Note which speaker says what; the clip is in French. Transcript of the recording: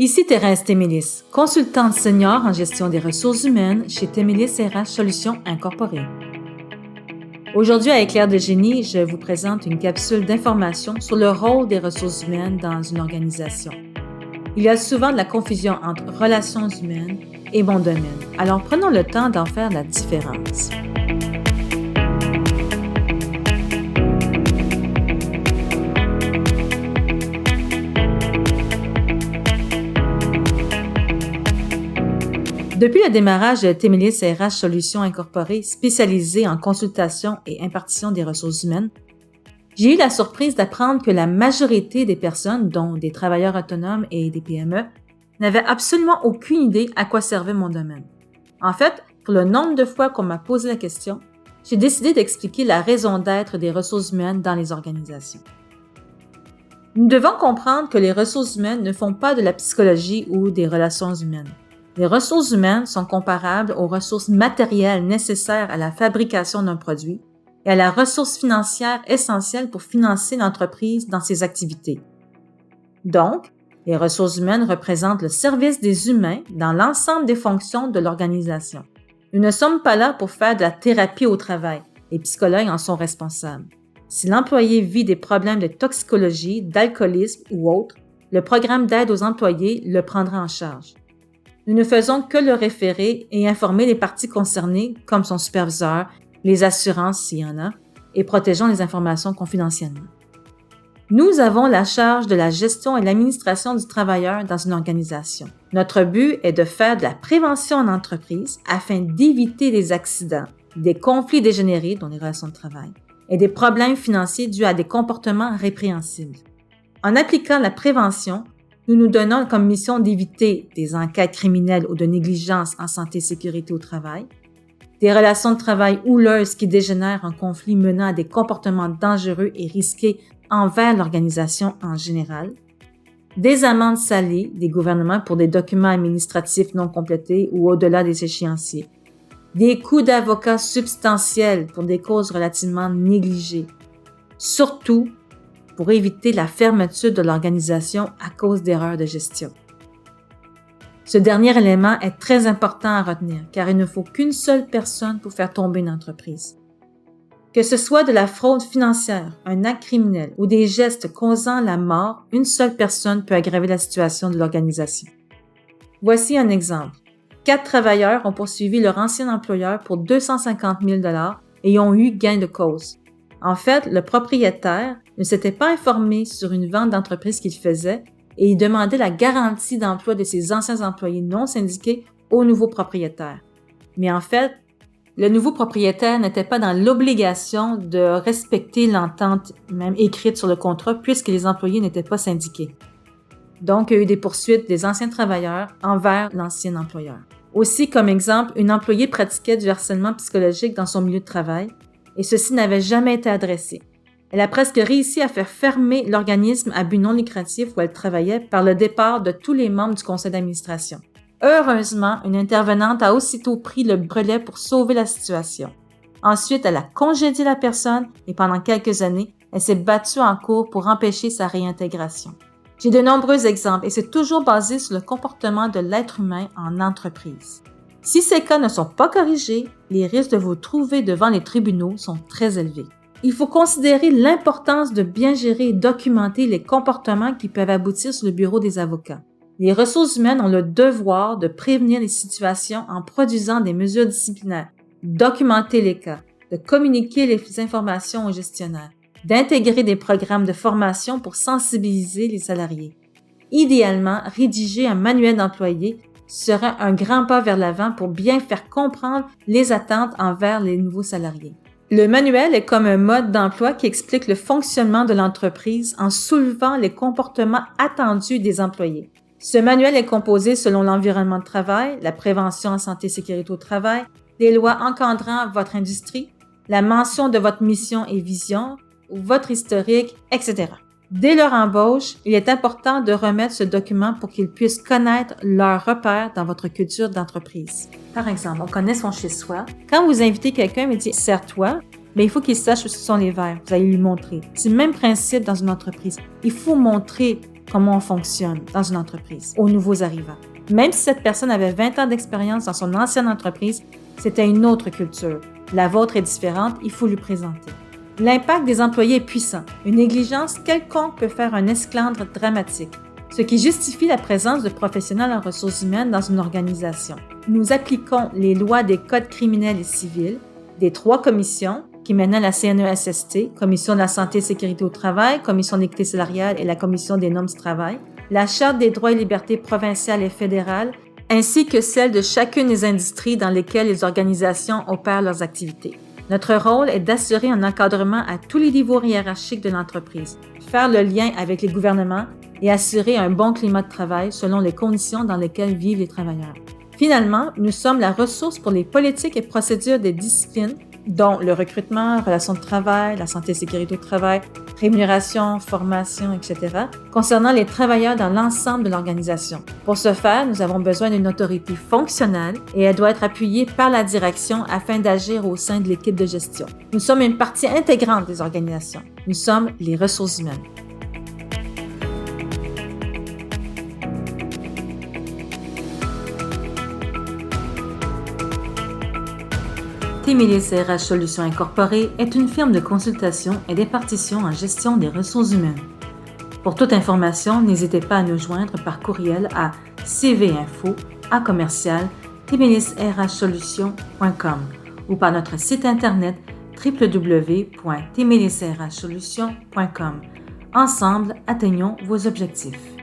Speaker 1: Ici Thérèse Témélis, consultante senior en gestion des ressources humaines chez Témélis RH Solutions Incorporées. Aujourd'hui, à Éclair de génie, je vous présente une capsule d'information sur le rôle des ressources humaines dans une organisation. Il y a souvent de la confusion entre relations humaines et mon domaine. Alors prenons le temps d'en faire la différence. Depuis le démarrage de Témélis RH Solutions Incorporées, spécialisée en consultation et impartition des ressources humaines, j'ai eu la surprise d'apprendre que la majorité des personnes, dont des travailleurs autonomes et des PME, n'avaient absolument aucune idée à quoi servait mon domaine. En fait, pour le nombre de fois qu'on m'a posé la question, j'ai décidé d'expliquer la raison d'être des ressources humaines dans les organisations. Nous devons comprendre que les ressources humaines ne font pas de la psychologie ou des relations humaines. Les ressources humaines sont comparables aux ressources matérielles nécessaires à la fabrication d'un produit et à la ressource financière essentielle pour financer l'entreprise dans ses activités. Donc, les ressources humaines représentent le service des humains dans l'ensemble des fonctions de l'organisation. Nous ne sommes pas là pour faire de la thérapie au travail. Les psychologues en sont responsables. Si l'employé vit des problèmes de toxicologie, d'alcoolisme ou autre, le programme d'aide aux employés le prendra en charge. Nous ne faisons que le référer et informer les parties concernées, comme son superviseur, les assurances s'il y en a, et protégeons les informations confidentiellement. Nous avons la charge de la gestion et l'administration du travailleur dans une organisation. Notre but est de faire de la prévention en entreprise afin d'éviter des accidents, des conflits dégénérés, dont les relations de travail, et des problèmes financiers dus à des comportements répréhensibles. En appliquant la prévention, nous nous donnons comme mission d'éviter des enquêtes criminelles ou de négligence en santé et sécurité au travail, des relations de travail houleuses qui dégénèrent en conflits menant à des comportements dangereux et risqués envers l'organisation en général, des amendes salées des gouvernements pour des documents administratifs non complétés ou au-delà des échéanciers, des coûts d'avocats substantiels pour des causes relativement négligées, surtout pour éviter la fermeture de l'organisation à cause d'erreurs de gestion. Ce dernier élément est très important à retenir car il ne faut qu'une seule personne pour faire tomber une entreprise. Que ce soit de la fraude financière, un acte criminel ou des gestes causant la mort, une seule personne peut aggraver la situation de l'organisation. Voici un exemple. 4 travailleurs ont poursuivi leur ancien employeur pour 250 000 $ et ont eu gain de cause. En fait, le propriétaire ne s'était pas informé sur une vente d'entreprise qu'il faisait et il demandait la garantie d'emploi de ses anciens employés non syndiqués au nouveau propriétaire. Mais en fait, le nouveau propriétaire n'était pas dans l'obligation de respecter l'entente même écrite sur le contrat puisque les employés n'étaient pas syndiqués. Donc, il y a eu des poursuites des anciens travailleurs envers l'ancien employeur. Aussi, comme exemple, une employée pratiquait du harcèlement psychologique dans son milieu de travail et ceci n'avait jamais été adressé. Elle a presque réussi à faire fermer l'organisme à but non lucratif où elle travaillait par le départ de tous les membres du conseil d'administration. Heureusement, une intervenante a aussitôt pris le relais pour sauver la situation. Ensuite, elle a congédié la personne et pendant quelques années, elle s'est battue en cours pour empêcher sa réintégration. J'ai de nombreux exemples et c'est toujours basé sur le comportement de l'être humain en entreprise. Si ces cas ne sont pas corrigés, les risques de vous trouver devant les tribunaux sont très élevés. Il faut considérer l'importance de bien gérer et documenter les comportements qui peuvent aboutir sur le bureau des avocats. Les ressources humaines ont le devoir de prévenir les situations en produisant des mesures disciplinaires, documenter les cas, de communiquer les informations aux gestionnaires, d'intégrer des programmes de formation pour sensibiliser les salariés. Idéalement, rédiger un manuel d'employés serait un grand pas vers l'avant pour bien faire comprendre les attentes envers les nouveaux salariés. Le manuel est comme un mode d'emploi qui explique le fonctionnement de l'entreprise en soulevant les comportements attendus des employés. Ce manuel est composé selon l'environnement de travail, la prévention en santé et sécurité au travail, les lois encadrant votre industrie, la mention de votre mission et vision, votre historique, etc. Dès leur embauche, il est important de remettre ce document pour qu'ils puissent connaître leurs repères dans votre culture d'entreprise. Par exemple, on connaît son chez-soi. Quand vous invitez quelqu'un, il dit « sers-toi », mais il faut qu'il sache où sont les verres. Vous allez lui montrer. C'est le même principe dans une entreprise. Il faut montrer comment on fonctionne dans une entreprise aux nouveaux arrivants. Même si cette personne avait 20 ans d'expérience dans son ancienne entreprise, c'était une autre culture. La vôtre est différente, il faut lui présenter. L'impact des employés est puissant. Une négligence quelconque peut faire un esclandre dramatique, ce qui justifie la présence de professionnels en ressources humaines dans une organisation. Nous appliquons les lois des codes criminels et civils, des 3 commissions qui mènent à la CNESST, Commission de la santé et sécurité au travail, Commission d'équité salariale et la Commission des normes du travail, la Charte des droits et libertés provinciales et fédérales, ainsi que celle de chacune des industries dans lesquelles les organisations opèrent leurs activités. Notre rôle est d'assurer un encadrement à tous les niveaux hiérarchiques de l'entreprise, faire le lien avec les gouvernements et assurer un bon climat de travail selon les conditions dans lesquelles vivent les travailleurs. Finalement, nous sommes la ressource pour les politiques et procédures des disciplines, dont le recrutement, relations de travail, la santé et sécurité au travail, rémunération, formation, etc., concernant les travailleurs dans l'ensemble de l'organisation. Pour ce faire, nous avons besoin d'une autorité fonctionnelle et elle doit être appuyée par la direction afin d'agir au sein de l'équipe de gestion. Nous sommes une partie intégrante des organisations. Nous sommes les ressources humaines. Témélis RH Solutions Incorporée est une firme de consultation et d'impartition en gestion des ressources humaines. Pour toute information, n'hésitez pas à nous joindre par courriel à cvinfo@témélisrhsolutions.com ou par notre site internet www.témélisrhsolutions.com. Ensemble, atteignons vos objectifs.